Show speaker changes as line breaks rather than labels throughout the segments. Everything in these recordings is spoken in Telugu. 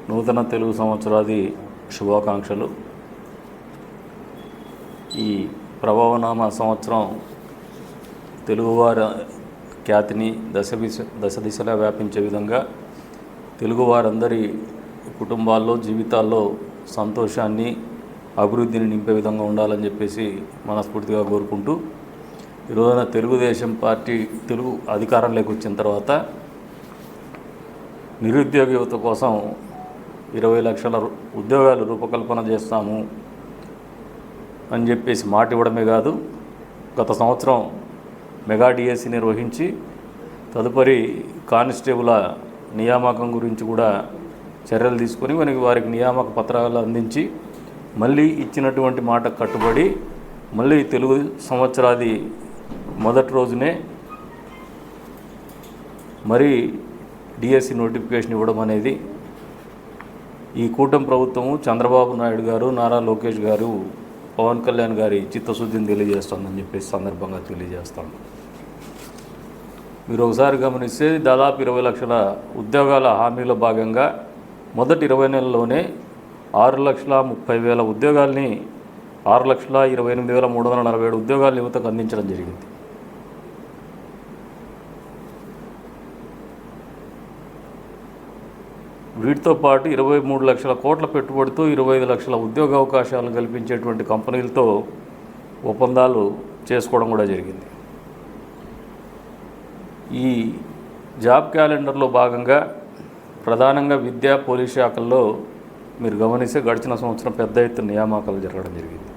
నూతన తెలుగు సంవత్సరాది శుభాకాంక్షలు. ఈ ప్రభావనామ సంవత్సరం తెలుగువారి ఖ్యాతిని దశ దిశలా వ్యాపించే విధంగా తెలుగువారందరి కుటుంబాల్లో జీవితాల్లో సంతోషాన్ని అభివృద్ధిని నింపే విధంగా ఉండాలని చెప్పేసి మనస్ఫూర్తిగా కోరుకుంటూ, ఈరోజున తెలుగుదేశం పార్టీ తెలుగు అధికారంలోకి వచ్చిన తర్వాత నిరుద్యోగ యువత కోసం 20 లక్షల ఉద్యోగాలు రూపకల్పన చేస్తాము అని చెప్పేసి మాట ఇవ్వడమే కాదు, గత సంవత్సరం మెగా డిఎస్సి నిర్వహించి తదుపరి కానిస్టేబుల్ నియామకం గురించి కూడా చర్యలు తీసుకొని వారికి నియామక పత్రాలు అందించి మళ్ళీ ఇచ్చినటువంటి మాట కట్టుబడి మళ్ళీ తెలుగు సంవత్సరాది మొదటి రోజునే మరి డిఎస్సి నోటిఫికేషన్ ఇవ్వడం అనేది ఈ కూటమి ప్రభుత్వము చంద్రబాబు నాయుడు గారు, నారా లోకేష్ గారు, పవన్ కళ్యాణ్ గారి చిత్తశుద్ధిని తెలియజేస్తుందని చెప్పేసి సందర్భంగా తెలియజేస్తాను. మీరు ఒకసారి గమనిస్తే దాదాపు 20 లక్షల ఉద్యోగాల హామీలో భాగంగా మొదటి 20 నెలల్లోనే 6,30,000 ఉద్యోగాల్ని 6,28,347 ఉద్యోగాలను యువతకు అందించడం జరిగింది. వీటితో పాటు 23 లక్షల కోట్ల పెట్టుబడితో 25 లక్షల ఉద్యోగ అవకాశాలు కల్పించేటువంటి కంపెనీలతో ఒప్పందాలు చేసుకోవడం కూడా జరిగింది. ఈ జాబ్ క్యాలెండర్లో భాగంగా ప్రధానంగా విద్యా, పోలీస్ శాఖల్లో మీరు గమనిస్తే గడిచిన సంవత్సరం పెద్ద ఎత్తున నియామకాలు జరగడం జరిగింది.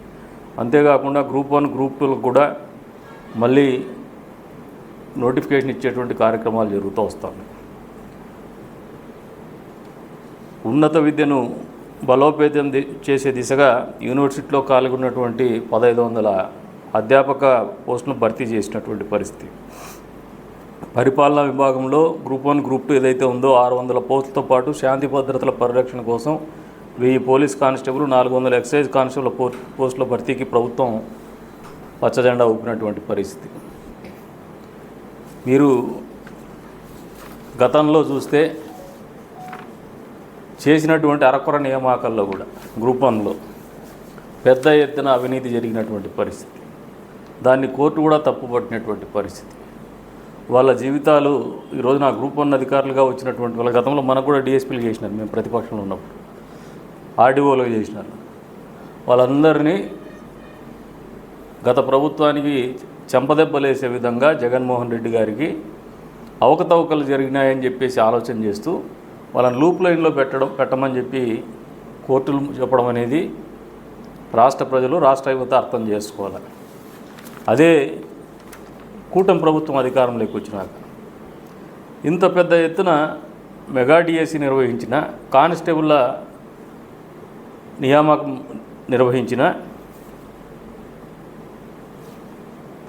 అంతేకాకుండా గ్రూప్ 1, గ్రూప్ 2లకు కూడా మళ్ళీ నోటిఫికేషన్ ఇచ్చేటువంటి కార్యక్రమాలు జరుగుతూ వస్తాయి. ఉన్నత విద్యను బలోపేతం చేసే దిశగా యూనివర్సిటీలో ఖాళీగా ఉన్నటువంటి 1,500 అధ్యాపక పోస్టులను భర్తీ చేసినటువంటి పరిస్థితి. పరిపాలనా విభాగంలో గ్రూప్ 1, గ్రూప్ 2 ఏదైతే ఉందో 600 పోస్టులతో పాటు శాంతి భద్రతల పరిరక్షణ కోసం 1000 పోలీస్ కానిస్టేబుల్, 400 ఎక్సైజ్ కానిస్టేబుల్ పోస్టుల భర్తీకి ప్రభుత్వం పచ్చజెండా ఊపినటువంటి పరిస్థితి. మీరు గతంలో చూస్తే చేసినటువంటి అరకొర నియామకాల్లో కూడా గ్రూప్ 1లో పెద్ద ఎత్తున అవినీతి జరిగినటువంటి పరిస్థితి. దాన్ని కోర్టు కూడా తప్పుపట్టినటువంటి పరిస్థితి. వాళ్ళ జీవితాలు ఈరోజు నా గ్రూప్ 1 అధికారులుగా వచ్చినటువంటి వాళ్ళ గతంలో మనకు కూడా డిఎస్పీలు చేసినారు, మేము ప్రతిపక్షంలో ఉన్నప్పుడు ఆర్డీఓలుగా చేసినారు. వాళ్ళందరినీ గత ప్రభుత్వానికి చెంపదెబ్బలేసే విధంగా జగన్మోహన్ రెడ్డి గారికి అవకతవకలు జరిగినాయని చెప్పేసి ఆలోచన చేస్తూ వాళ్ళని లూప్ లైన్లో పెట్టమని చెప్పి కోర్టులు చెప్పడం అనేది రాష్ట్ర ప్రజలు, రాష్ట్ర యువత అర్థం చేసుకోవాలి. అదే కూటమి ప్రభుత్వం అధికారంలోకి వచ్చినాక ఇంత పెద్ద ఎత్తున మెగా డిఎస్సి నిర్వహించిన, కానిస్టేబుల్ల నియామకం నిర్వహించిన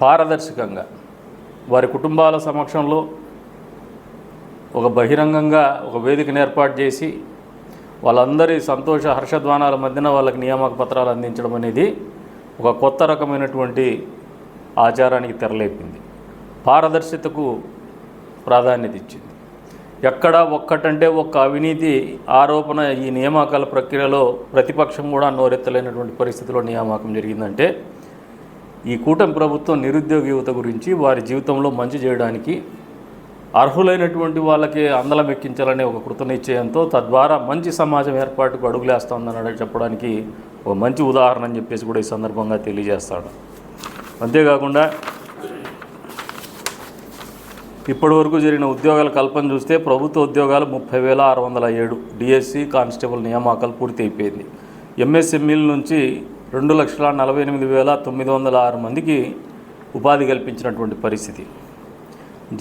పారదర్శకంగా వారి కుటుంబాల సమక్షంలో ఒక బహిరంగంగా ఒక వేదికను ఏర్పాటు చేసి వాళ్ళందరి సంతోష హర్షధ్వానాల మధ్యన వాళ్ళకి నియామక పత్రాలు అందించడం అనేది ఒక కొత్త రకమైనటువంటి ఆచారానికి తెరలేపింది. పారదర్శకతకు ప్రాధాన్యత ఇచ్చింది. ఎక్కడ ఒక్కటంటే ఒక్క అవినీతి ఆరోపణ ఈ నియామకాల ప్రక్రియలో ప్రతిపక్షం కూడా నోరెత్తలేనటువంటి పరిస్థితిలో నియామకం జరిగిందంటే ఈ కూటమి ప్రభుత్వం నిరుద్యోగ యువత గురించి వారి జీవితంలో మంచి చేయడానికి అర్హులైనటువంటి వాళ్ళకి అందలం ఎక్కించాలనే ఒక కృతనిశ్చయంతో తద్వారా మంచి సమాజం ఏర్పాటుకు అడుగులేస్తుందని చెప్పడానికి ఒక మంచి ఉదాహరణ అని చెప్పేసి కూడా ఈ సందర్భంగా తెలియజేస్తాడు. అంతేకాకుండా ఇప్పటివరకు జరిగిన ఉద్యోగాల కల్పన చూస్తే ప్రభుత్వ ఉద్యోగాలు 30,607 డిఎస్సి కానిస్టేబుల్ నియామకాలు పూర్తి అయిపోయింది. ఎంఎస్ఎంఈల నుంచి 2,48,906 మందికి ఉపాధి కల్పించినటువంటి పరిస్థితి.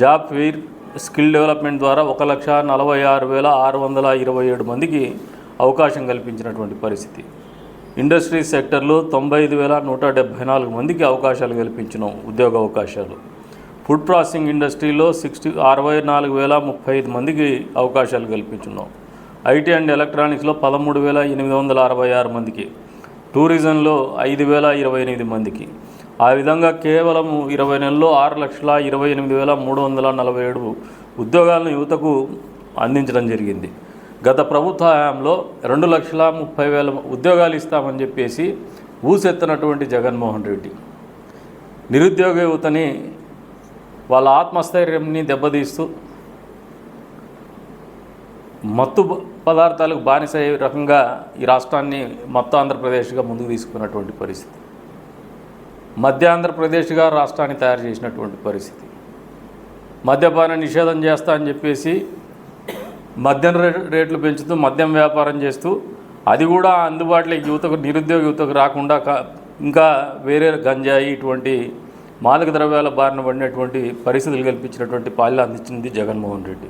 జాబ్ ఫెయిర్, స్కిల్ డెవలప్మెంట్ ద్వారా 1,46,627 మందికి అవకాశం కల్పించినటువంటి పరిస్థితి. ఇండస్ట్రీ సెక్టర్లో 95,174 మందికి అవకాశాలు కల్పించినాం, ఉద్యోగ అవకాశాలు. ఫుడ్ ప్రాసెసింగ్ ఇండస్ట్రీలో 64,035 మందికి అవకాశాలు కల్పించున్నాం. ఐటీ అండ్ ఎలక్ట్రానిక్స్లో 13,866 మందికి, టూరిజంలో 5,028 మందికి. ఆ విధంగా కేవలం 20 నెలల్లో 6,28,347 ఉద్యోగాలను యువతకు అందించడం జరిగింది. గత ప్రభుత్వ హయాంలో 2,30,000 ఉద్యోగాలు ఇస్తామని చెప్పేసి ఊసెత్తినటువంటి జగన్మోహన్ రెడ్డి నిరుద్యోగ యువతని వాళ్ళ ఆత్మస్థైర్యంని దెబ్బతీస్తూ మత్తు పదార్థాలకు బానిస అయ్యే రకంగా ఈ రాష్ట్రాన్ని మొత్తం ఆంధ్రప్రదేశ్గా ముందుకు తీసుకున్నటువంటి పరిస్థితి, మధ్య ఆంధ్రప్రదేశ్గా రాష్ట్రాన్ని తయారు చేసినటువంటి పరిస్థితి. మద్యపాన నిషేధం చేస్తా అని చెప్పేసి మద్యం రేట్లు పెంచుతూ మద్యం వ్యాపారం చేస్తూ అది కూడా అందుబాటులో యువతకు నిరుద్యోగ యువతకు రాకుండా ఇంకా వేరే గంజాయి ఇటువంటి మాదక ద్రవ్యాల బారిన పడినటువంటి పరిస్థితులు కల్పించినటువంటి పాలన అందించింది జగన్మోహన్ రెడ్డి.